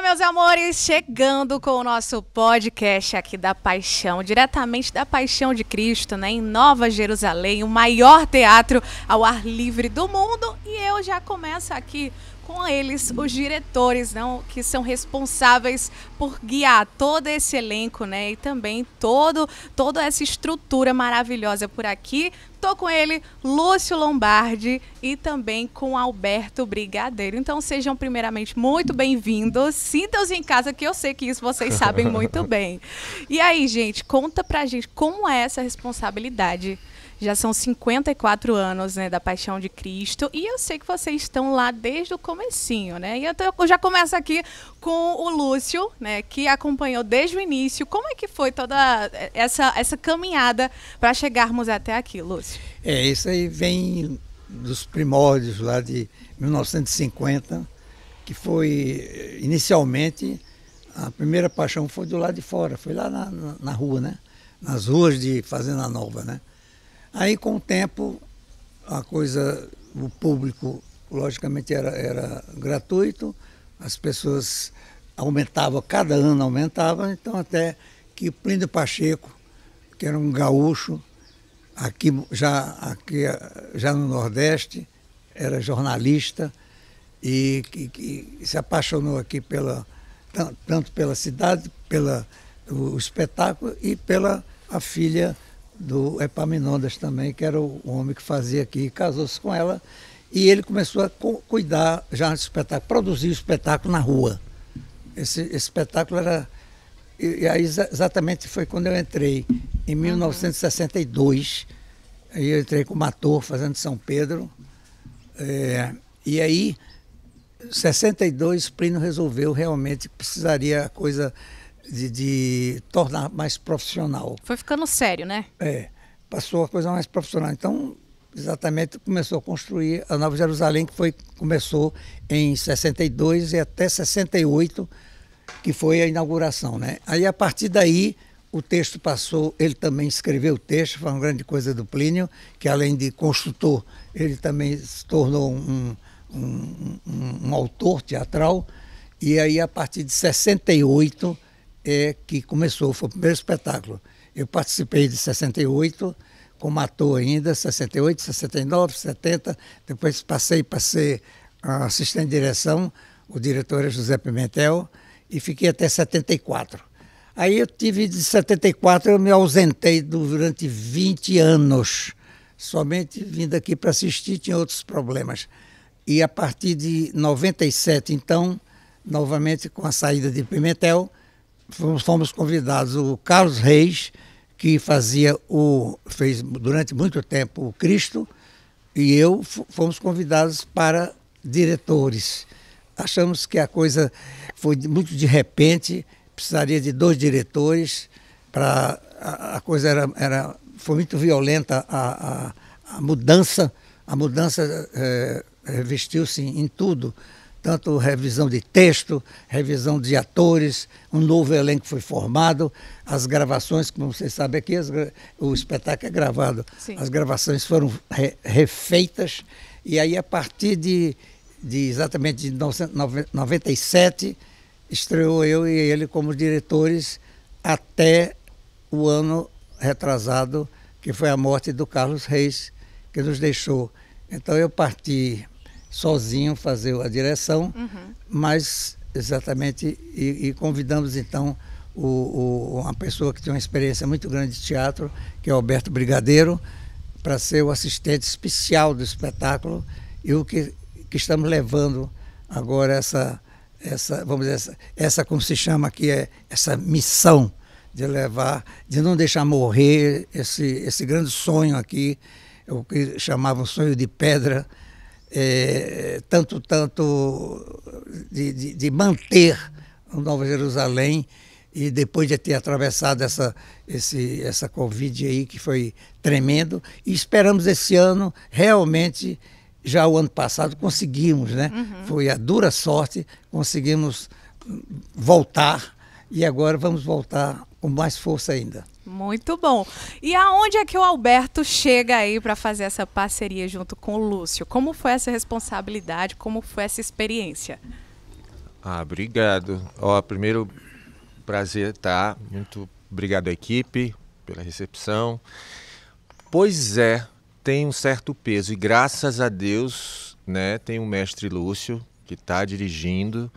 meus amores, chegando com o nosso podcast aqui da Paixão, diretamente da Paixão de Cristo, né, em Nova Jerusalém, o maior teatro ao ar livre do mundo. E eu já começo aqui com eles, os diretores, não, que são responsáveis por guiar todo esse elenco, né, e também toda essa estrutura maravilhosa por aqui. Estou com ele, Lúcio Lombardi, e também com Alberto Brigadeiro. Então sejam primeiramente muito bem-vindos. Sintam-se em casa, que eu sei que isso vocês sabem muito bem. E aí, gente, conta pra gente como é essa responsabilidade. Já são 54 anos, né, da Paixão de Cristo, e eu sei que vocês estão lá desde o comecinho, né? E eu já começo aqui com o Lúcio, né, que acompanhou desde o início. Como é que foi toda essa caminhada para chegarmos até aqui, Lúcio? Isso aí vem dos primórdios lá de 1950, que foi, inicialmente, a primeira Paixão foi do lado de fora, foi lá na rua, né? Nas ruas de Fazenda Nova, né? Aí, com o tempo, o público, logicamente, era gratuito, as pessoas aumentavam, cada ano aumentavam, então até que Plínio Pacheco, que era um gaúcho, aqui já no Nordeste, era jornalista e que se apaixonou aqui tanto pela cidade, pelo espetáculo e pela a filha do Epaminondas também, que era o homem que fazia aqui, casou-se com ela, e ele começou a cuidar já do espetáculo, produzir o espetáculo na rua. Esse espetáculo era... E aí exatamente foi quando eu entrei, em 1962, aí eu entrei como ator, fazendo São Pedro, e aí, em 62, Plínio resolveu realmente que precisaria a coisa de tornar mais profissional. Foi ficando sério, né? Passou a coisa mais profissional. Então, exatamente, começou a construir a Nova Jerusalém, que começou em 62 e até 68, que foi a inauguração, né? Aí, a partir daí, o texto passou, ele também escreveu o texto, foi uma grande coisa do Plínio, que além de construtor, ele também se tornou um autor teatral, e aí, a partir de 68, que começou, foi o primeiro espetáculo. Eu participei de 68, como ator ainda, 68, 69, 70, depois passei para ser assistente de direção, o diretor era José Pimentel, e fiquei até 74. Aí eu tive, de 74, eu me ausentei durante 20 anos, somente vindo aqui para assistir, tinha outros problemas. E a partir de 97, então, novamente com a saída de Pimentel, fomos convidados, o Carlos Reis, que fez durante muito tempo o Cristo, e eu fomos convidados para diretores. Achamos que a coisa foi muito de repente, precisaria de 2 diretores, a coisa foi muito violenta, a mudança revestiu-se em tudo, tanto revisão de texto, revisão de atores, um novo elenco foi formado, as gravações, como vocês sabem aqui, o espetáculo é gravado, sim, as gravações foram refeitas, e aí a partir de exatamente de 1997, estreou eu e ele como diretores até o ano retrasado, que foi a morte do Carlos Reis, que nos deixou. Então eu parti sozinho fazer a direção, mas exatamente, e convidamos então uma pessoa que tem uma experiência muito grande de teatro, que é o Alberto Brigadeiro, para ser o assistente especial do espetáculo, e o que estamos levando agora vamos dizer, como se chama aqui, essa missão de levar, de não deixar morrer esse grande sonho aqui, o que chamavam sonho de pedra, tanto de manter a Nova Jerusalém, e depois de ter atravessado essa Covid aí, que foi tremendo, e esperamos esse ano, realmente, já o ano passado conseguimos, né? Foi a dura sorte, conseguimos voltar, e agora vamos voltar com mais força ainda. Muito bom. E aonde é que o Alberto chega aí para fazer essa parceria junto com o Lúcio? Como foi essa responsabilidade? Como foi essa experiência? Obrigado. Ó, primeiro, prazer, tá? Muito obrigado à equipe pela recepção. Pois é, tem um certo peso e graças a Deus, né, tem o mestre Lúcio que está dirigindo,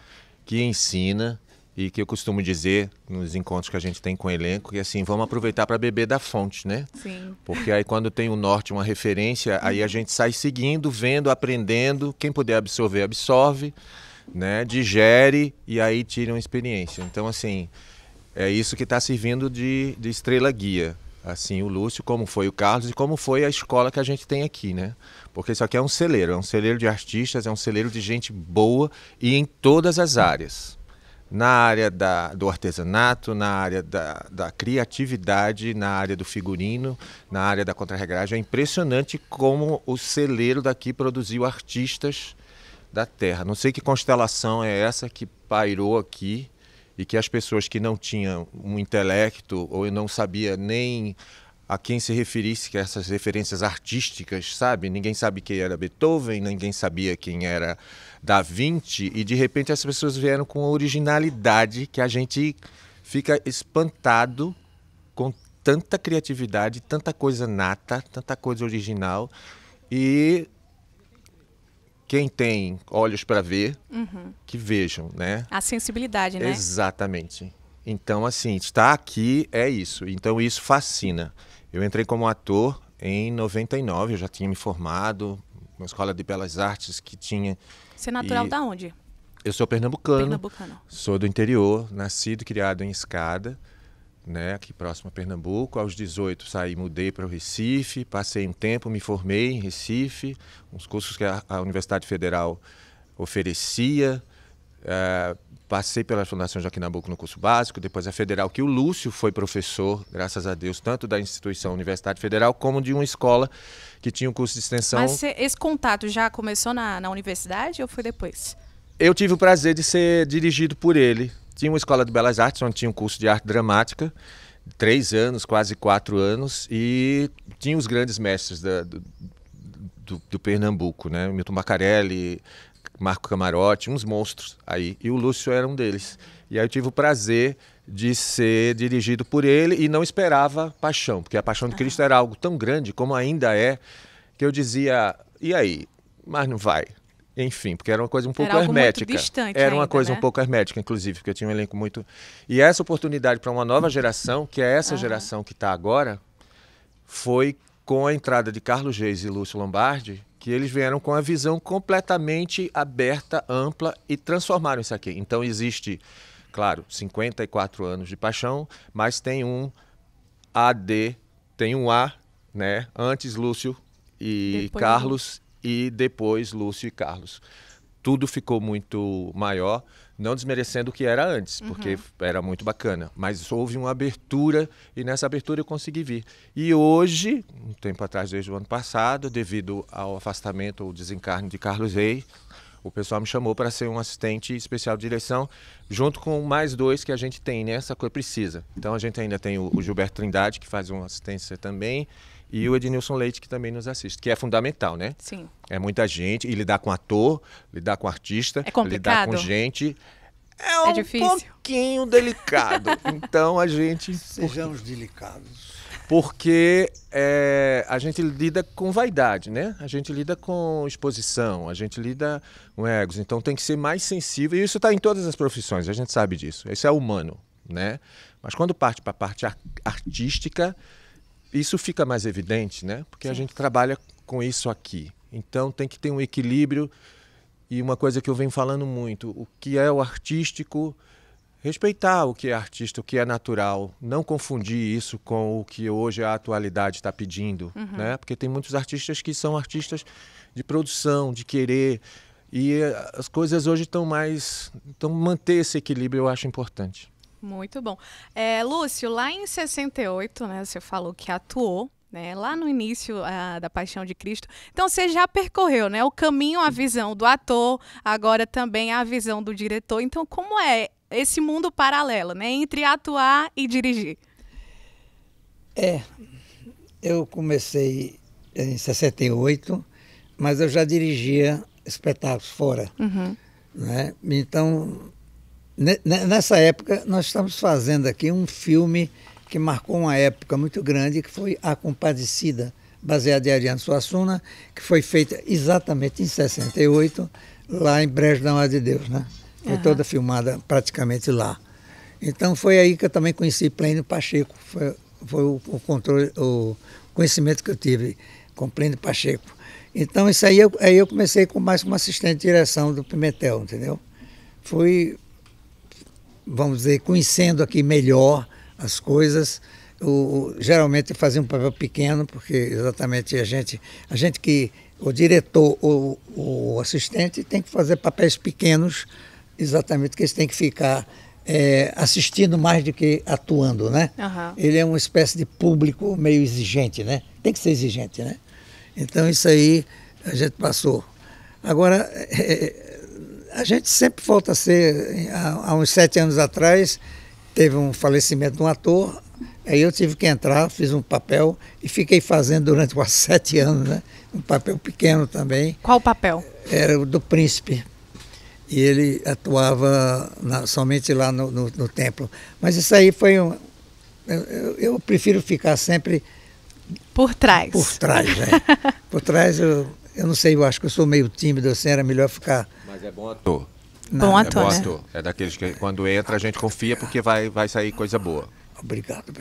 que ensina e que eu costumo dizer nos encontros que a gente tem com o elenco, que assim, vamos aproveitar para beber da fonte, né? Sim. Porque aí quando tem um norte, uma referência, aí a gente sai seguindo, vendo, aprendendo, quem puder absorver, absorve, né? Digere e aí tira uma experiência. Então assim, é isso que está servindo de estrela guia. Assim, o Lúcio, como foi o Carlos e como foi a escola que a gente tem aqui, né? Porque isso aqui é um celeiro de artistas, é um celeiro de gente boa e em todas as áreas. Na área do artesanato, na área da criatividade, na área do figurino, na área da contrarregragem. É impressionante como o celeiro daqui produziu artistas da terra. Não sei que constelação é essa que pairou aqui, e que as pessoas que não tinham um intelecto ou não sabia nem a quem se referisse, que essas referências artísticas, sabe? Ninguém sabe quem era Beethoven, ninguém sabia quem era Da Vinci, e de repente as pessoas vieram com uma originalidade que a gente fica espantado com tanta criatividade, tanta coisa nata, tanta coisa original. E quem tem olhos para ver, que vejam, né? A sensibilidade, né? Exatamente. Então, assim, estar aqui é isso. Então, isso fascina. Eu entrei como ator em 99, eu já tinha me formado na Escola de Belas Artes que tinha... Você é natural da onde? Eu sou pernambucano, Pernambucano. sou do interior, nascido e criado em Escada, né, aqui próximo a Pernambuco. Aos 18 saí, mudei para o Recife, passei um tempo, me formei em Recife, uns cursos que a Universidade Federal oferecia, passei pela Fundação Joaquim Nabuco no curso básico, depois a Federal, que o Lúcio foi professor, graças a Deus, tanto da instituição Universidade Federal como de uma escola que tinha um curso de extensão. Mas esse contato já começou na universidade ou foi depois? Eu tive o prazer de ser dirigido por ele. Tinha uma escola de Belas Artes, onde tinha um curso de arte dramática, 3 anos, quase 4 anos, e tinha os grandes mestres do Pernambuco, né? Milton Bacarelli, Marco Camarote, uns monstros aí, e o Lúcio era um deles. E aí eu tive o prazer de ser dirigido por ele e não esperava Paixão, porque a Paixão de Cristo era algo tão grande, como ainda é, que eu dizia, e aí? Mas não vai. Enfim, porque era uma coisa um pouco hermética. Muito distante era uma ainda, coisa né? um pouco hermética, inclusive, porque eu tinha um elenco muito... E essa oportunidade para uma nova geração, que é essa geração que está agora, foi com a entrada de Carlos Reis e Lúcio Lombardi, que eles vieram com a visão completamente aberta, ampla e transformaram isso aqui. Então existe, claro, 54 anos de Paixão, mas tem um AD, tem um A, né? Antes Lúcio e Depois Carlos e depois Lúcio e Carlos. Tudo ficou muito maior, não desmerecendo o que era antes, porque era muito bacana. Mas houve uma abertura e nessa abertura eu consegui vir. E hoje, um tempo atrás, desde o ano passado, devido ao afastamento ou desencarne de Carlos Reis, o pessoal me chamou para ser um assistente especial de direção, junto com mais 2 que a gente tem nessa coisa precisa. Então a gente ainda tem o Gilberto Trindade, que faz uma assistência também, e o Ednilson Leite, que também nos assiste, que é fundamental, né? Sim. É muita gente, e lidar com ator, lidar com artista, É complicado? lidar com gente, é difícil? pouquinho delicado. Então a gente... Sejamos delicados. Porque a gente lida com vaidade, né? A gente lida com exposição, a gente lida com egos. Então tem que ser mais sensível. E isso está em todas as profissões, a gente sabe disso. Isso é humano, né? Mas quando parte para a parte artística, isso fica mais evidente, né? Porque a gente trabalha com isso aqui. Então tem que ter um equilíbrio. E uma coisa que eu venho falando muito, o que é o artístico... Respeitar o que é artista, o que é natural, não confundir isso com o que hoje a atualidade está pedindo, né? Porque tem muitos artistas que são artistas de produção, de querer, e as coisas hoje estão mais... Então manter esse equilíbrio eu acho importante. Muito bom. Lúcio, lá em 68, né, você falou que atuou, né, lá no início da Paixão de Cristo. Então você já percorreu, né, o caminho, a visão do ator, agora também a visão do diretor. Então como é esse mundo paralelo, né, entre atuar e dirigir? Eu comecei em 68, mas eu já dirigia espetáculos fora, né? Então Nessa época, nós estamos fazendo aqui um filme que marcou uma época muito grande, que foi A Compadecida, baseado em Ariano Suassuna, que foi feita exatamente em 68, lá em Brejo da Madre de Deus, né? Foi toda filmada praticamente lá. Então foi aí que eu também conheci Plênio Pacheco, foi o conhecimento que eu tive com Plênio Pacheco. Então isso aí eu comecei mais como assistente de direção do Pimentel, entendeu? Fui, vamos dizer, conhecendo aqui melhor as coisas. Geralmente eu fazia um papel pequeno, porque exatamente a gente que, o diretor, o assistente tem que fazer papéis pequenos, exatamente, que eles têm que ficar assistindo mais do que atuando, né? Uhum. Ele é uma espécie de público meio exigente, né? Tem que ser exigente, né? Então isso aí a gente passou. Agora, a gente sempre volta a ser, há uns 7 anos atrás, teve um falecimento de um ator, aí eu tive que entrar, fiz um papel e fiquei fazendo durante quase 7 anos, né? Um papel pequeno também. Qual o papel? Era o do príncipe. E ele atuava somente lá no templo. Mas isso aí foi eu prefiro ficar sempre por trás. Por trás, né? Por trás, eu não sei, eu acho que eu sou meio tímido, assim, era melhor ficar... Mas é bom ator. Bom ator, é bom né? ator. É daqueles que quando entra a gente confia porque vai sair coisa boa. Obrigado.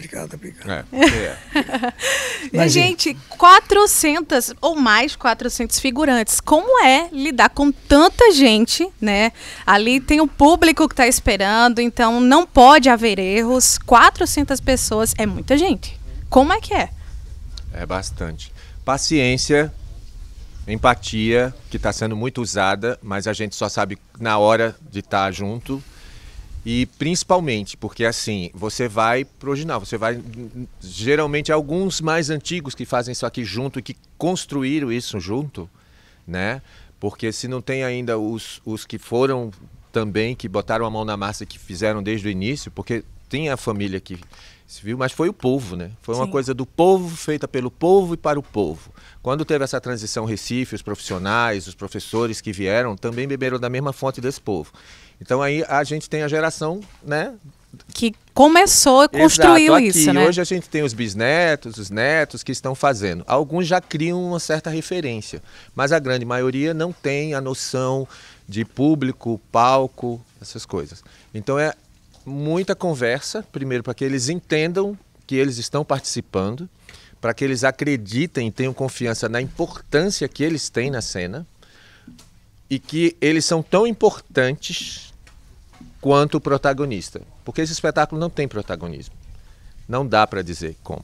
Mas, gente, 400 ou mais 400 figurantes. Como é lidar com tanta gente, né? Ali tem o público que está esperando, então não pode haver erros. 400 pessoas é muita gente. Como é que é? É bastante. Paciência, empatia, que está sendo muito usada, mas a gente só sabe na hora de estar junto. E principalmente, porque assim, você vai pro original, você vai, geralmente alguns mais antigos que fazem isso aqui junto e que construíram isso junto, né? Porque se não tem ainda os que foram também, que botaram a mão na massa, que fizeram desde o início, porque tem a família que se viu, mas foi o povo, né? Foi uma coisa do povo, feita pelo povo e para o povo. Quando teve essa transição Recife, os profissionais, os professores que vieram, também beberam da mesma fonte desse povo. Então aí a gente tem a geração, né? Que começou e construiu aqui, isso, né? Hoje a gente tem os bisnetos, os netos que estão fazendo. Alguns já criam uma certa referência, mas a grande maioria não tem a noção de público, palco, essas coisas. Então é muita conversa, primeiro para que eles entendam que eles estão participando, para que eles acreditem e tenham confiança na importância que eles têm na cena e que eles são tão importantes quanto o protagonista. Porque esse espetáculo não tem protagonismo. Não dá para dizer como.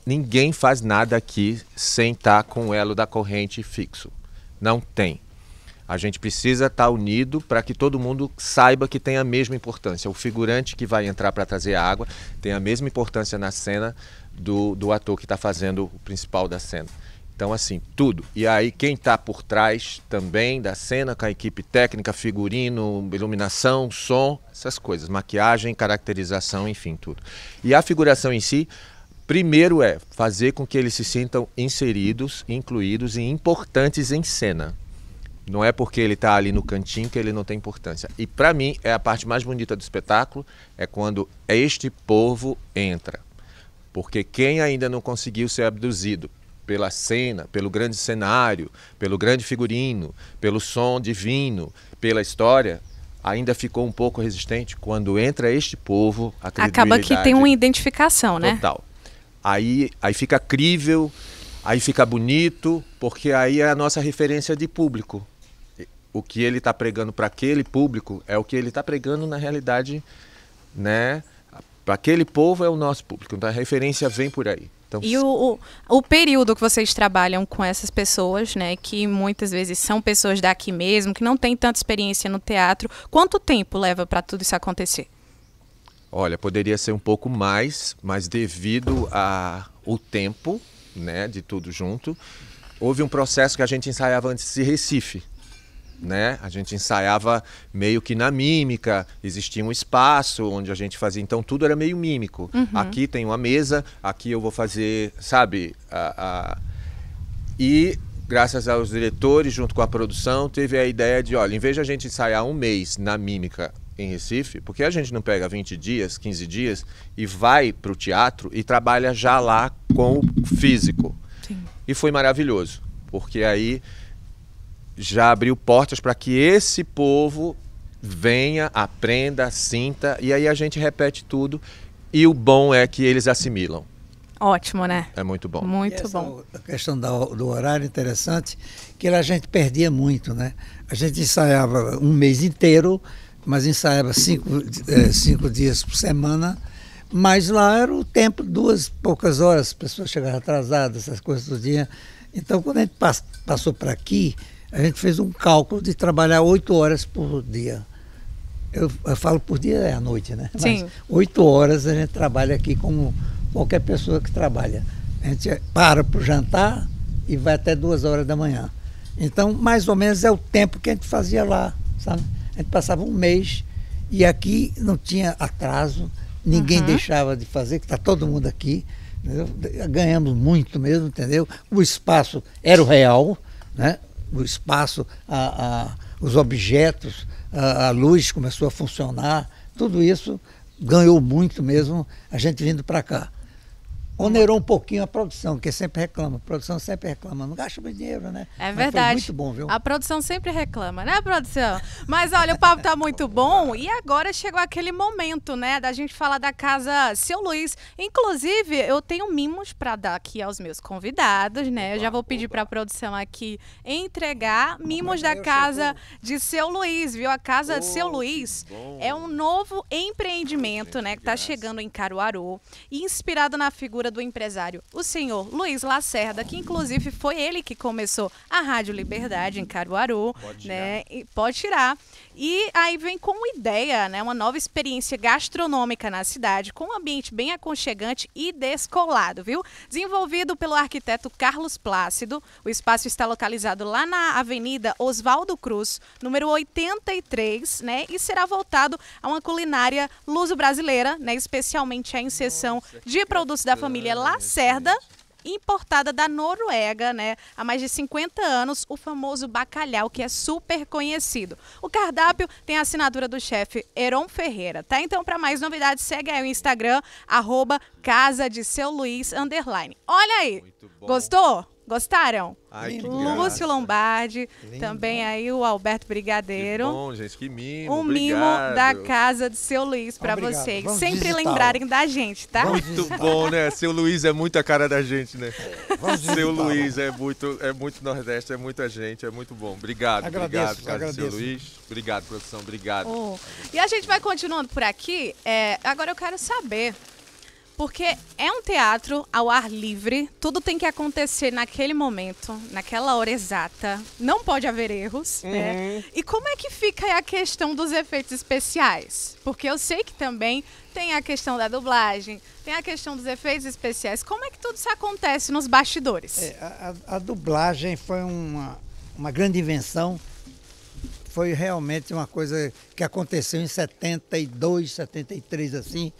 Ninguém faz nada aqui sem estar com o elo da corrente fixo. Não tem. A gente precisa estar unido para que todo mundo saiba que tem a mesma importância. O figurante que vai entrar para trazer a água tem a mesma importância na cena do ator que está fazendo o principal da cena. Então, assim, tudo. E aí, quem está por trás também da cena, com a equipe técnica, figurino, iluminação, som, essas coisas. Maquiagem, caracterização, enfim, tudo. E a figuração em si, primeiro é fazer com que eles se sintam inseridos, incluídos e importantes em cena. Não é porque ele está ali no cantinho que ele não tem importância. E para mim, é a parte mais bonita do espetáculo, é quando este povo entra. Porque quem ainda não conseguiu ser abduzido pela cena, pelo grande cenário, pelo grande figurino, pelo som divino, pela história, ainda ficou um pouco resistente. Quando entra este povo, a credibilidade... Acaba que tem uma identificação, né? Total. Aí fica crível, aí fica bonito, porque aí é a nossa referência de público. O que ele está pregando para aquele público é o que ele está pregando na realidade, né? Para aquele povo é o nosso público, então a referência vem por aí. Então, e o período que vocês trabalham com essas pessoas, né, que muitas vezes são pessoas daqui mesmo, que não têm tanta experiência no teatro, quanto tempo leva para tudo isso acontecer? Olha, poderia ser um pouco mais, mas devido ao tempo, né, de tudo junto, houve um processo que a gente ensaiava antes de Recife. Né? A gente ensaiava meio que na mímica, existia um espaço onde a gente fazia, então tudo era meio mímico. Uhum. Aqui tem uma mesa, aqui eu vou fazer, sabe? E graças aos diretores, junto com a produção, teve a ideia de, olha, em vez de a gente ensaiar um mês na mímica em Recife, porque a gente não pega 20 dias, 15 dias e vai para o teatro e trabalha já lá com o físico. Sim. E foi maravilhoso, porque aí já abriu portas para que esse povo venha, aprenda, sinta, e aí a gente repete tudo. E o bom é que eles assimilam. Ótimo, né? É muito bom. Muito bom. A questão do horário interessante, que a gente perdia muito, né? A gente ensaiava um mês inteiro, mas ensaiava 5 dias por semana, mas lá era o tempo, 2 poucas horas, as pessoas chegavam atrasadas, essas coisas do dia. Então, quando a gente passou para aqui, a gente fez um cálculo de trabalhar 8 horas por dia. Eu falo por dia é à noite, né? Sim. Mas 8 horas a gente trabalha aqui como qualquer pessoa que trabalha. A gente para o jantar e vai até 2 horas da manhã. Então, mais ou menos é o tempo que a gente fazia lá, sabe? A gente passava um mês e aqui não tinha atraso, ninguém deixava de fazer, que está todo mundo aqui. Entendeu? Ganhamos muito mesmo, entendeu? O espaço era o real, né? O espaço, os objetos, a luz começou a funcionar, tudo isso ganhou muito mesmo a gente vindo para cá. Onerou um pouquinho a produção, que sempre reclama. A produção sempre reclama. Não gasta muito dinheiro, né? É Mas verdade. foi muito bom, viu? A produção sempre reclama, né, produção? Mas olha, o papo tá muito bom e agora chegou aquele momento, né, da gente falar da Casa Seu Luiz. Inclusive, eu tenho mimos para dar aqui aos meus convidados, né? Eu já vou pedir para a produção aqui entregar mimos da Casa de Seu Luiz, viu? A Casa de Seu Luiz é um novo empreendimento, né, que tá chegando em Caruaru e inspirado na figura do empresário, o senhor Luiz Lacerda, que inclusive foi ele que começou a Rádio Liberdade em Caruaru, né? E pode tirar. E aí vem com uma ideia, né? Uma nova experiência gastronômica na cidade, com um ambiente bem aconchegante e descolado, viu? Desenvolvido pelo arquiteto Carlos Plácido, o espaço está localizado lá na Avenida Oswaldo Cruz, número 83, né? E será voltado a uma culinária luso-brasileira, né? Especialmente a inserção de produtos da família Lacerda, importada da Noruega, né? Há mais de 50 anos, o famoso bacalhau, que é super conhecido. O cardápio tem a assinatura do chefe Heron Ferreira, tá? Então, para mais novidades, segue aí o Instagram, @casadeseuLuiz_. Olha aí, gostou? Gostaram? Ai, que Lúcio Lombardi, Lindo. também aí o Alberto Brigadeiro. Que bom, gente, que mimo. Um mimo obrigado. da Casa de Seu Luiz para Obrigado. vocês. Vamos Sempre visitá-lo. lembrarem da gente, tá? Vamos Muito visitar. bom, né? Seu Luiz é muito a cara da gente, né? Vamos Seu visitá-lo. Luiz é muito Nordeste, é muita gente, é muito bom. Obrigado, Agradeço, obrigado, cara do Seu agradeço. Luiz. Obrigado, produção, obrigado. Oh. E a gente vai continuando por aqui. Agora eu quero saber, porque é um teatro ao ar livre, tudo tem que acontecer naquele momento, naquela hora exata, não pode haver erros, né? E como é que fica aí a questão dos efeitos especiais? Porque eu sei que também tem a questão da dublagem, tem a questão dos efeitos especiais. Como é que tudo isso acontece nos bastidores? A dublagem foi uma grande invenção. Foi realmente uma coisa que aconteceu em 72, 73, assim,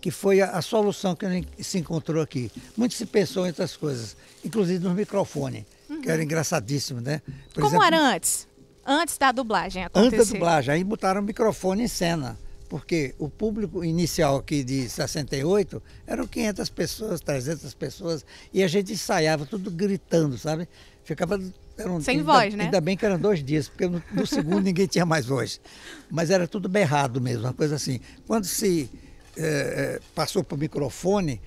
que foi a solução que a gente se encontrou aqui. Muito se pensou em outras coisas, inclusive nos microfones, que era engraçadíssimo, né? Por Como exemplo, era antes? Antes da dublagem acontecer? antes da dublagem, aí botaram o microfone em cena, porque o público inicial aqui de 68 eram 500 pessoas, 300 pessoas, e a gente ensaiava tudo gritando, sabe? Ficava... Sem voz, né? Ainda bem que eram 2 dias, porque no segundo ninguém tinha mais voz. Mas era tudo berrado mesmo, uma coisa assim. Quando se passou para o microfone,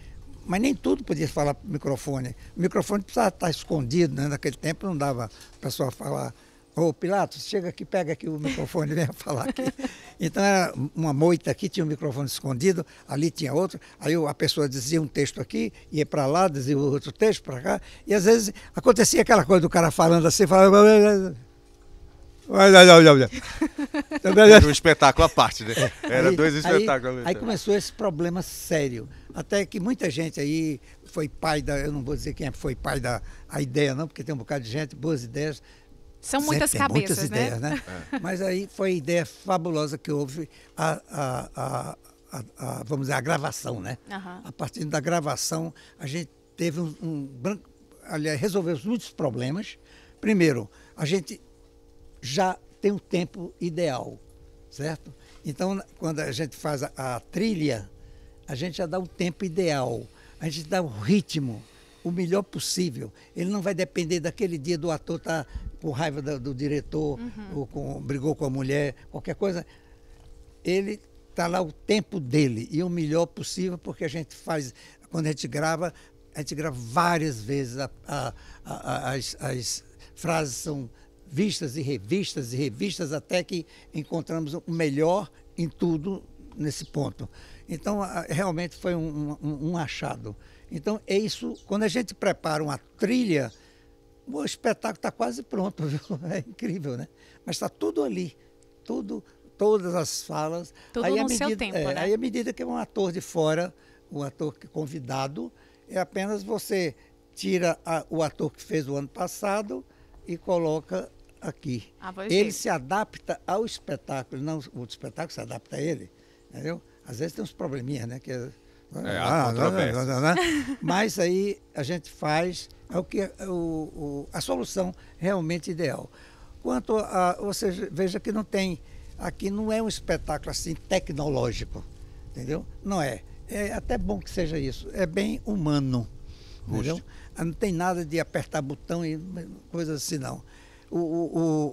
mas nem tudo podia falar para o microfone. O microfone precisava estar escondido, né? Naquele tempo não dava para a pessoa falar: ô Pilatos, chega aqui, pega aqui o microfone e venha falar aqui. Então era uma moita aqui, tinha um microfone escondido, ali tinha outro, aí a pessoa dizia um texto aqui, ia para lá, dizia outro texto para cá, e às vezes acontecia aquela coisa do cara falando assim, falava... Era um espetáculo à parte, né? Era Aí- 2 espetáculos. Aí começou esse problema sério. Até que muita gente aí foi pai da... Eu não vou dizer quem foi pai da a ideia, não, porque tem um bocado de gente, boas ideias. São Sempre muitas tem cabeças, muitas né? ideias, né? Mas aí foi a ideia fabulosa que houve, vamos dizer, a gravação, né? Aham. A partir da gravação, a gente teve aliás, resolveu muitos problemas. Primeiro, a gente já tem um tempo ideal, certo? Então, quando a gente faz a trilha, a gente já dá o tempo ideal, a gente dá o ritmo, o melhor possível. Ele não vai depender daquele dia do ator estar com raiva do diretor, ou brigou com a mulher, qualquer coisa. Ele está lá o tempo dele e o melhor possível, porque a gente faz, quando a gente grava várias vezes, as frases são vistas e revistas, até que encontramos o melhor em tudo nesse ponto. Então, realmente foi um achado. Então, é isso, quando a gente prepara uma trilha, o espetáculo está quase pronto, viu? É incrível, né? Mas está tudo ali, todas as falas. Tudo aí, no seu tempo, né? Aí, à medida que é um ator de fora, um ator convidado, é apenas você tira o ator que fez o ano passado e coloca aqui. Ele se adapta ao espetáculo, não o espetáculo se adapta a ele, entendeu? Às vezes tem uns probleminhas, né? Mas aí a gente faz o que a solução realmente ideal. Quanto a você veja que não tem, aqui não é um espetáculo assim tecnológico, entendeu? Não é. É até bom que seja isso. É bem humano, entendeu? Não tem nada de apertar botão e coisas assim, não.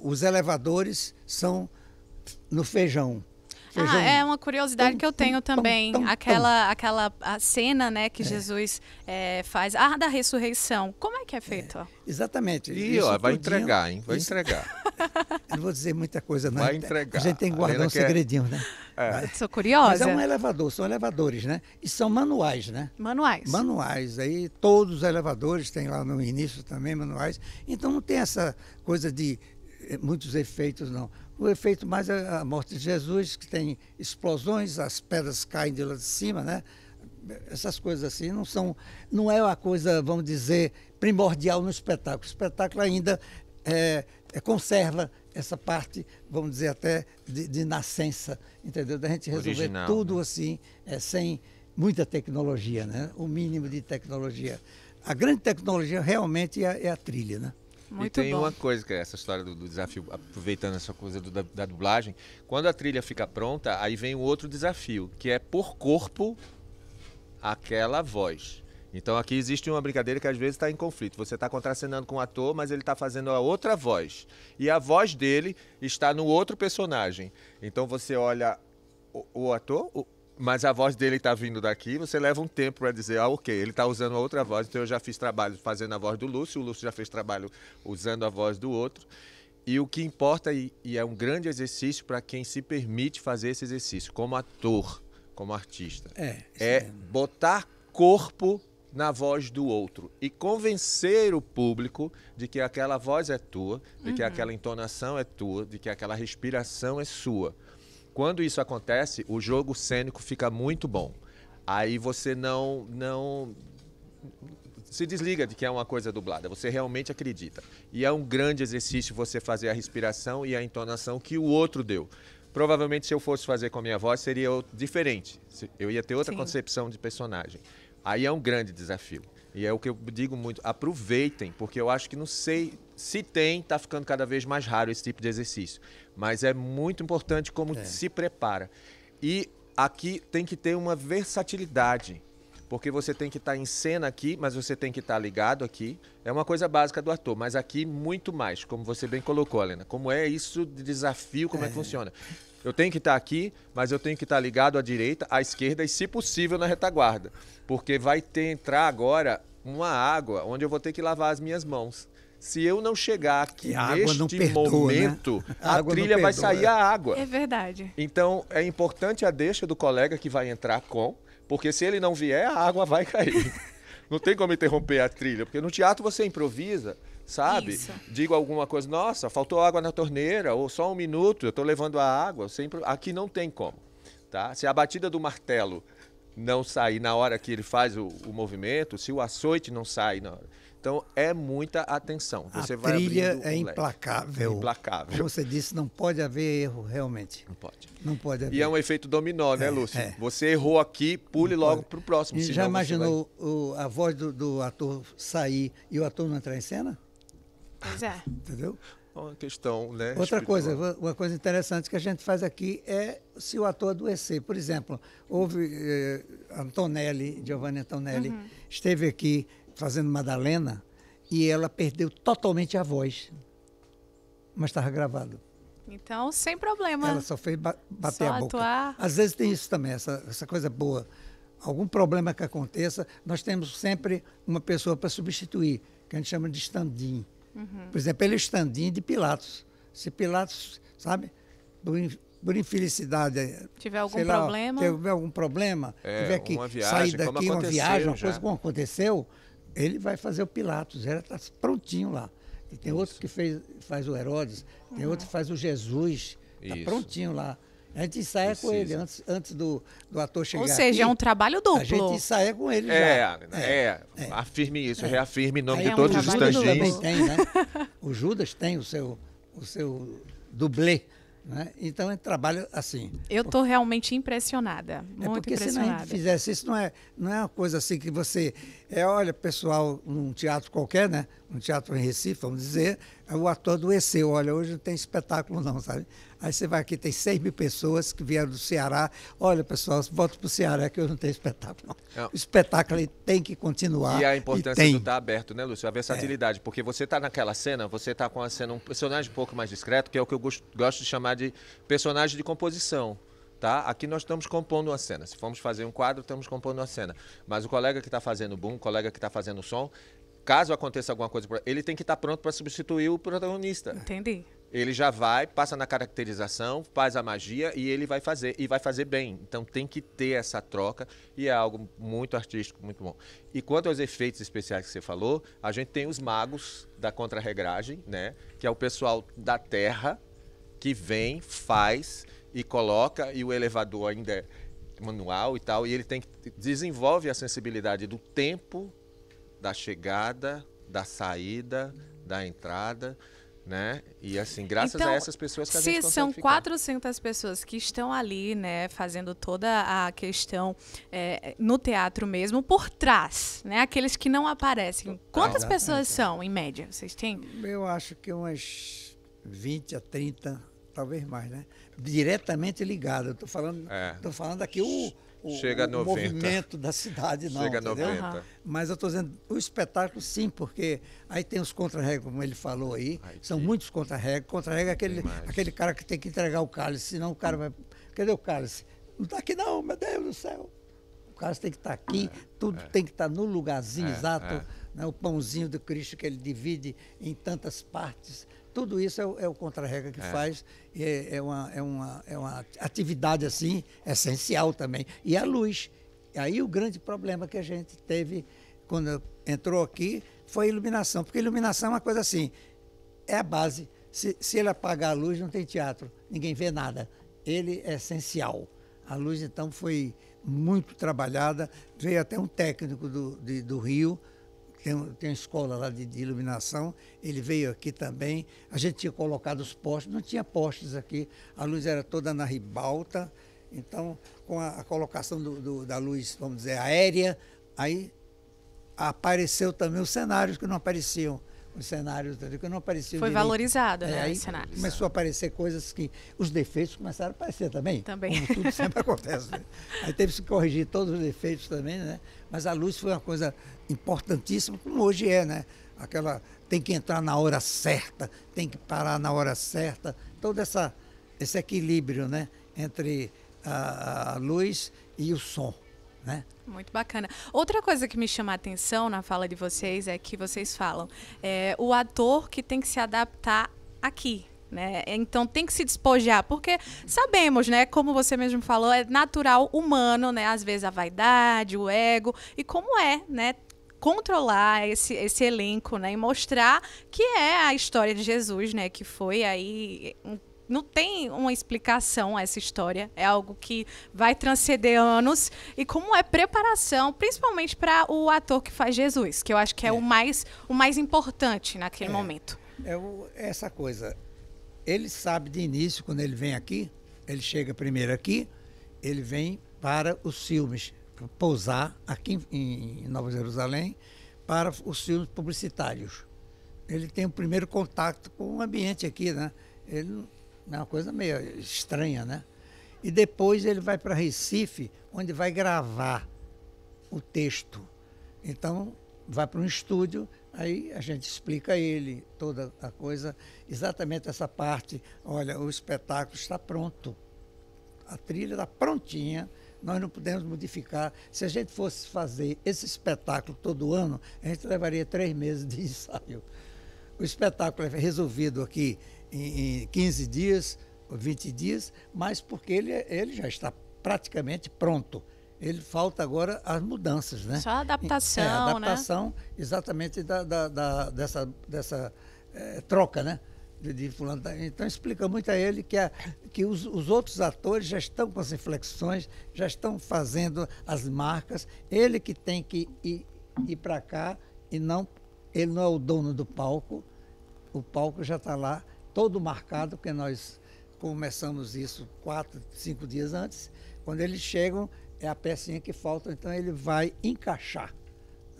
Os elevadores são no feijão. É uma curiosidade que eu tenho também. Aquela a cena, né, que Jesus faz, da ressurreição. Como é que é feito? Exatamente. Vai entregar, hein? Vai entregar. Eu não vou dizer muita coisa, não. Vai entregar. A gente tem que guardar um segredinho, né? Sou curiosa. Mas é um elevador, são elevadores, né? E são manuais, né? Manuais. Aí todos os elevadores tem lá no início também manuais. Então não tem essa coisa de muitos efeitos, não. O efeito mais é a morte de Jesus, que tem explosões, as pedras caem de lá de cima, né? Essas coisas assim não é uma coisa, vamos dizer, primordial no espetáculo. O espetáculo ainda conserva essa parte, vamos dizer, até de nascença, entendeu? Da gente resolver original, tudo, né? Assim, sem muita tecnologia, né? O mínimo de tecnologia. A grande tecnologia realmente é a trilha, né? Muito e tem bom. Uma coisa que é essa história do desafio, aproveitando essa coisa da dublagem, quando a trilha fica pronta, aí vem um outro desafio, que é por corpo aquela voz. Então aqui existe uma brincadeira que às vezes está em conflito. Você está contracenando com o ator, mas ele está fazendo a outra voz. E a voz dele está no outro personagem. Então você olha o ator, mas a voz dele está vindo daqui, você leva um tempo para dizer, ok, ele está usando a outra voz, então eu já fiz trabalho fazendo a voz do Lúcio, o Lúcio já fez trabalho usando a voz do outro. E o que importa, e é um grande exercício para quem se permite fazer esse exercício, como ator, como artista, é botar corpo na voz do outro e convencer o público de que aquela voz é tua, de que aquela entonação é tua, de que aquela respiração é sua. Quando isso acontece, o jogo cênico fica muito bom. Aí você não se desliga de que é uma coisa dublada, você realmente acredita. E é um grande exercício você fazer a respiração e a entonação que o outro deu. Provavelmente, se eu fosse fazer com a minha voz, seria diferente. Eu ia ter outra concepção de personagem. Aí é um grande desafio. E é o que eu digo muito, aproveitem, porque eu acho que não sei se está ficando cada vez mais raro esse tipo de exercício. Mas é muito importante como se prepara. E aqui tem que ter uma versatilidade, porque você tem que estar em cena aqui, mas você tem que estar ligado aqui. É uma coisa básica do ator, mas aqui muito mais, como você bem colocou, Helena. Como é isso de desafio, como é que funciona? Eu tenho que estar aqui, mas eu tenho que estar ligado à direita, à esquerda e, se possível, na retaguarda. Porque vai entrar agora uma água onde eu vou ter que lavar as minhas mãos. Se eu não chegar aqui neste momento, né? A trilha vai sair a água. É verdade. Então, é importante a deixa do colega que vai entrar porque se ele não vier, a água vai cair. Não tem como interromper a trilha, porque no teatro você improvisa, sabe? Isso. Digo alguma coisa, nossa, faltou água na torneira, ou só um minuto, eu estou levando a água. Aqui não tem como, tá? Se a batida do martelo não sair na hora que ele faz o movimento, se o açoite não sai na hora. Então, é muita atenção. Você vai trilha é implacável. Implacável. Como você disse, não pode haver erro, realmente. Não pode. Não pode haver. E é um efeito dominó, né, Lúcio? Você errou aqui, pule logo para o próximo. E já imaginou a voz do ator sair e o ator não entrar em cena? Pois é. Entendeu? uma questão, né? Outra coisa, espiritual. uma coisa interessante que a gente faz aqui é se o ator adoecer. Por exemplo, houve Antonelli, Giovanni Antonelli, esteve aqui fazendo Madalena e ela perdeu totalmente a voz, mas estava gravado. Então, sem problema. Ela só fez bater Só a boca. atuar. Às vezes tem isso também, essa coisa boa. Algum problema que aconteça, nós temos sempre uma pessoa para substituir, que a gente chama de stand-in. Por exemplo, ele é o stand-in de Pilatos. Se Pilatos, sabe, por infelicidade, Tiver algum sei lá, problema. tiver algum problema, tiver que uma viagem, sair como daqui, uma aconteceu viagem, uma já. coisa como aconteceu, ele vai fazer o Pilatos, ele está prontinho lá. E tem outro que faz o Herodes, tem outro que faz o Jesus, está Isso. prontinho lá. A gente ensaia com ele antes do ator chegar Ou seja, aqui, é um trabalho duplo. a gente ensaia com ele já. Afirme isso, reafirme em nome Aí de um todos os trabalho Judas duplo. stand-ins. também tem, né? O Judas tem o seu dublê, né? Então a gente trabalha assim. Eu estou realmente impressionada. É Muito porque se a gente impressionada. fizesse isso, não é uma coisa assim que você... olha, pessoal, num teatro qualquer, né? Um teatro em Recife, vamos dizer, o ator adoeceu. Olha, hoje não tem espetáculo não, sabe? Aí você vai aqui, tem 6.000 pessoas que vieram do Ceará. Olha, pessoal, volta para o Ceará que hoje não tem espetáculo. Não. O espetáculo ele tem que continuar. E a importância tem. do estar aberto, né, Lúcio? A versatilidade. Porque você está naquela cena, você está com a cena, um personagem um pouco mais discreto, que é o que eu gosto de chamar de personagem de composição. Tá? Aqui nós estamos compondo uma cena. Se formos fazer um quadro, estamos compondo uma cena. Mas o colega que está fazendo o boom, o colega que está fazendo o som, caso aconteça alguma coisa, ele tem que estar pronto para substituir o protagonista. Entendi. Ele já vai, passa na caracterização, faz a magia e ele vai fazer bem. Então tem que ter essa troca e é algo muito artístico, muito bom. E quanto aos efeitos especiais que você falou, a gente tem os magos da contra-regragem, né? Que é o pessoal da terra que vem, faz e coloca, e o elevador ainda é manual e tal, e ele desenvolve a sensibilidade do tempo, da chegada, da saída, da entrada, né? E assim, graças Então, a essas pessoas que a gente se consegue são ficar. 400 pessoas que estão ali, né, fazendo toda a questão no teatro mesmo, por trás, né, aqueles que não aparecem. Quantas pessoas são, em média? Vocês têm? Eu acho que umas 20 a 30, talvez mais, né? Diretamente ligado. Eu estou falando aqui Chega a o 90. movimento da cidade, não. Chega a entendeu? 90. Mas eu estou dizendo, o espetáculo sim, porque aí tem os contra-regras, como ele falou aí, são muitos contra-regras. Contra-regra é aquele cara que tem que entregar o cálice, senão o cara vai... Cadê o cálice? Não está aqui não, meu Deus do céu. O cálice tem que estar aqui, tudo tem que estar no lugarzinho exato, né? O pãozinho do Cristo que ele divide em tantas partes. Tudo isso é o contra-regra que faz, é uma atividade assim essencial também. E a luz. Aí o grande problema que a gente teve quando entrou aqui foi a iluminação, porque a iluminação é uma coisa assim, é a base. Se ele apagar a luz, não tem teatro, ninguém vê nada. Ele é essencial. A luz, então, foi muito trabalhada, veio até um técnico do Rio, tem uma escola lá de iluminação, ele veio aqui também, a gente tinha colocado os postes, não tinha postes aqui, a luz era toda na ribalta, então com a colocação da luz, vamos dizer, aérea, aí apareceu também os cenários que não apareciam, os cenários que não apareciam Foi direito. valorizado, né, Aí os cenários. começou a aparecer coisas que, os defeitos começaram a aparecer também. Também. Como tudo sempre acontece. Né? Aí teve que corrigir todos os defeitos também, né? Mas a luz foi uma coisa importantíssima, como hoje é, né? Tem que entrar na hora certa, tem que parar na hora certa. Todo esse equilíbrio, né? Entre a luz e o som, né? Muito bacana. Outra coisa que me chama a atenção na fala de vocês é que vocês falam o ator que tem que se adaptar aqui, né? Então tem que se despojar, porque sabemos, né, como você mesmo falou, é natural humano, né, às vezes a vaidade, o ego, e como né, controlar esse elenco, né, e mostrar que é a história de Jesus, né, que foi aí não tem uma explicação essa história, é algo que vai transcender anos, e como é preparação, principalmente para o ator que faz Jesus, que eu acho que é o mais importante naquele momento. Essa coisa, ele sabe de início, quando ele vem aqui, ele chega primeiro aqui, ele vem para os filmes, pousar aqui em Nova Jerusalém, para os filmes publicitários. ele tem o primeiro contato com o ambiente aqui, né? Ele é uma coisa meio estranha, né? E depois ele vai para Recife, onde vai gravar o texto. Então, vai para um estúdio, aí a gente explica a ele toda a coisa, exatamente essa parte. Olha, o espetáculo está pronto, a trilha está prontinha, nós não podemos modificar. Se a gente fosse fazer esse espetáculo todo ano, a gente levaria 3 meses de ensaio. O espetáculo é resolvido aqui em 15 dias, 20 dias, mas porque ele já está praticamente pronto. Ele falta agora as mudanças, né? Só a adaptação, a adaptação, né? Exatamente dessa troca, né? De fulano. Então explica muito a ele que os outros atores já estão com as inflexões, já estão fazendo as marcas. Ele que tem que ir para cá e não, ele não é o dono do palco. O palco já está lá todo marcado, porque nós começamos isso 4, 5 dias antes. Quando eles chegam, é a pecinha que falta, então ele vai encaixar,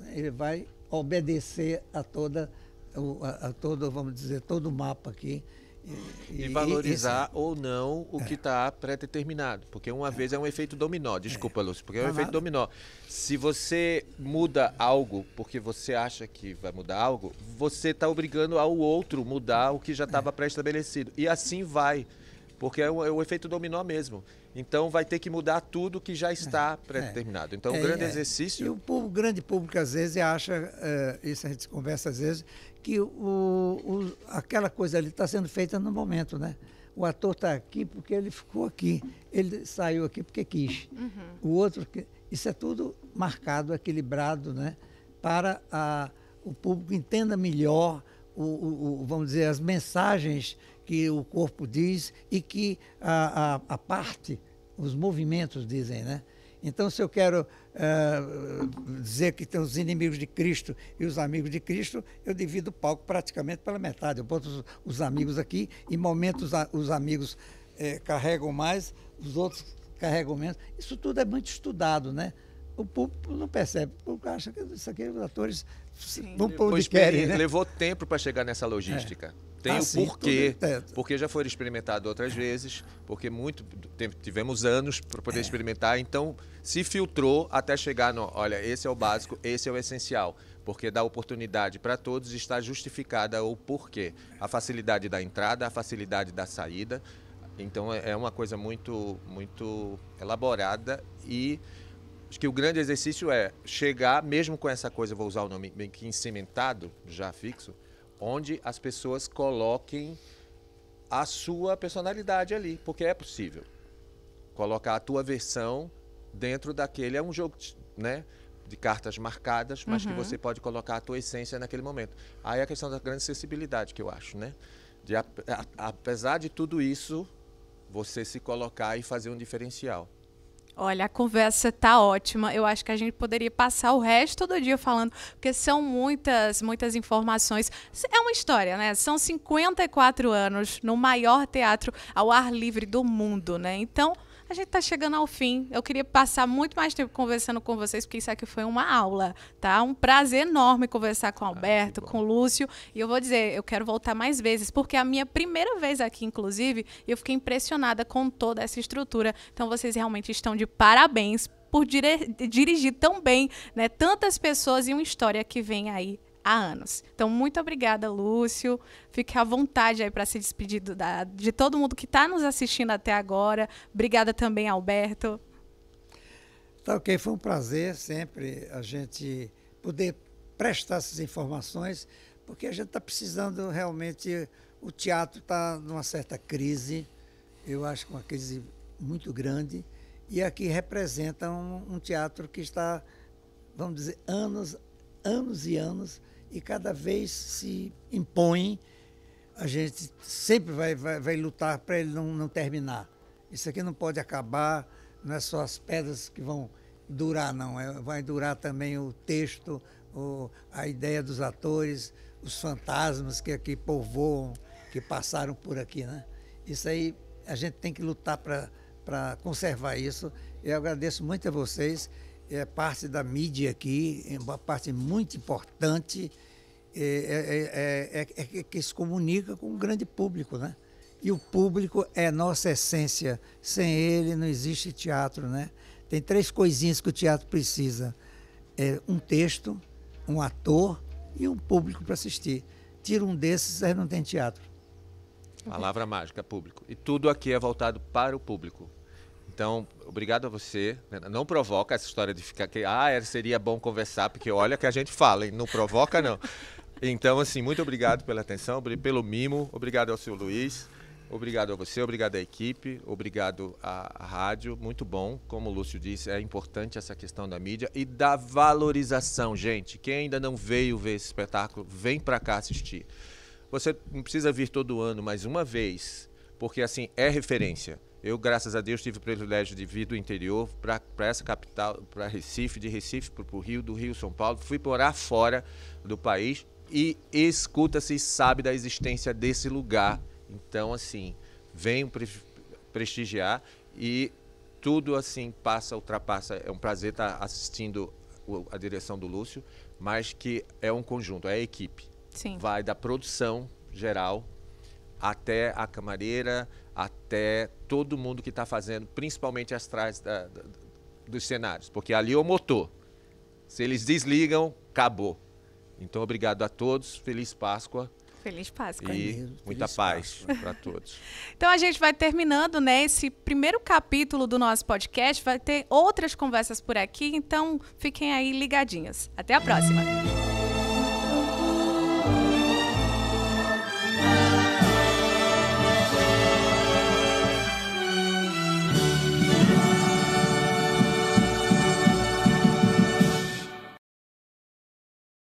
ele vai obedecer a todo, vamos dizer, todo o mapa aqui. E valorizar ou não o que está pré-determinado. Porque uma vez é um efeito dominó. Desculpa, Lúcio, porque é um efeito dominó. Se você muda algo porque você acha que vai mudar algo, você está obrigando ao outro mudar o que já estava pré-estabelecido. E assim vai. Porque é o efeito dominó mesmo. Então vai ter que mudar tudo que já está pré-determinado. Então o grande exercício... E o grande público às vezes acha, isso a gente conversa às vezes, que aquela coisa ali está sendo feita no momento, né? O ator está aqui porque ele ficou aqui, ele saiu aqui porque quis. O outro, isso é tudo marcado, equilibrado, né? Para o público entenda melhor, vamos dizer, as mensagens que o corpo diz e que a parte, os movimentos dizem, né? Então, se eu quero dizer que tem os inimigos de Cristo e os amigos de Cristo, eu divido o palco praticamente pela metade. Eu boto os amigos aqui, em momentos os amigos carregam mais, os outros carregam menos. Isso tudo é muito estudado, né? O público não percebe, o público acha que isso aqui os atores vão por onde querem, né? Levou tempo para chegar nessa logística. Tem o porquê, porque já foi experimentado outras vezes, porque tivemos anos para poder experimentar, então se filtrou até chegar no, olha, esse é o básico, esse é o essencial, porque dá oportunidade para todos, está justificada o porquê. A facilidade da entrada, a facilidade da saída, então é uma coisa muito, muito elaborada e acho que o grande exercício é chegar, mesmo com essa coisa, vou usar o nome bem que cimentado, já fixo, onde as pessoas coloquem a sua personalidade ali, porque é possível colocar a tua versão dentro daquele, é um jogo, né, de cartas marcadas, mas que você pode colocar a tua essência naquele momento. Aí é a questão da grande sensibilidade que eu acho, né, de apesar de tudo isso, você se colocar e fazer um diferencial. Olha, a conversa tá ótima. Eu acho que a gente poderia passar o resto do dia falando, porque são muitas informações. É uma história, né? São 54 anos no maior teatro ao ar livre do mundo, né? Então, a gente está chegando ao fim. Eu queria passar muito mais tempo conversando com vocês, porque isso aqui foi uma aula, tá? Um prazer enorme conversar com o Alberto, com o Lúcio. E eu vou dizer, eu quero voltar mais vezes, porque é a minha primeira vez aqui, inclusive, eu fiquei impressionada com toda essa estrutura. Então, vocês realmente estão de parabéns por dirigir tão bem, né, tantas pessoas e uma história que vem aí há anos. Então, muito obrigada, Lúcio. Fique à vontade aí para se despedir de todo mundo que está nos assistindo até agora. Obrigada também, Alberto. Tá ok, foi um prazer sempre a gente poder prestar essas informações, porque a gente está precisando realmente, o teatro está numa certa crise, eu acho que uma crise muito grande, e aqui representa um teatro que está, vamos dizer, anos e anos, e cada vez se impõe, a gente sempre vai lutar para ele não terminar. Isso aqui não pode acabar, não é só as pedras que vão durar, não. Vai durar também o texto, a ideia dos atores, os fantasmas que aqui povoam, que passaram por aqui, né? Isso aí, a gente tem que lutar para conservar isso. Eu agradeço muito a vocês. É parte da mídia aqui, é uma parte muito importante que se comunica com um grande público, né? E o público é nossa essência. Sem ele não existe teatro, né? Tem 3 coisinhas que o teatro precisa. Um texto, um ator e um público para assistir. Tira um desses, aí não tem teatro. Palavra mágica, público. E tudo aqui é voltado para o público. Então, obrigado a você. Não provoca essa história de ficar aqui. Seria bom conversar, porque olha que a gente fala, hein? Não provoca, não. Então, assim, muito obrigado pela atenção, pelo mimo. Obrigado ao seu Luiz. Obrigado a você, obrigado à equipe, obrigado à rádio. Muito bom. Como o Lúcio disse, é importante essa questão da mídia e da valorização, gente. Quem ainda não veio ver esse espetáculo, vem para cá assistir. Você não precisa vir todo ano, mas uma vez, porque assim, é referência. Eu, graças a Deus, tive o privilégio de vir do interior para essa capital, para Recife, de Recife para o Rio, do Rio, São Paulo. Fui morar fora do país e escuta-se e sabe da existência desse lugar. Então, assim, venham prestigiar e tudo, assim, ultrapassa. É um prazer estar assistindo a direção do Lúcio, mas que é um conjunto, é a equipe. Sim. Vai da produção geral até a camareira, até todo mundo que está fazendo, principalmente as trás dos cenários, porque ali é o motor. Se eles desligam, acabou. Então, obrigado a todos, feliz Páscoa. Feliz Páscoa. E muita paz para todos. Então a gente vai terminando, né, esse primeiro capítulo do nosso podcast. Vai ter outras conversas por aqui, então fiquem aí ligadinhos. Até a próxima.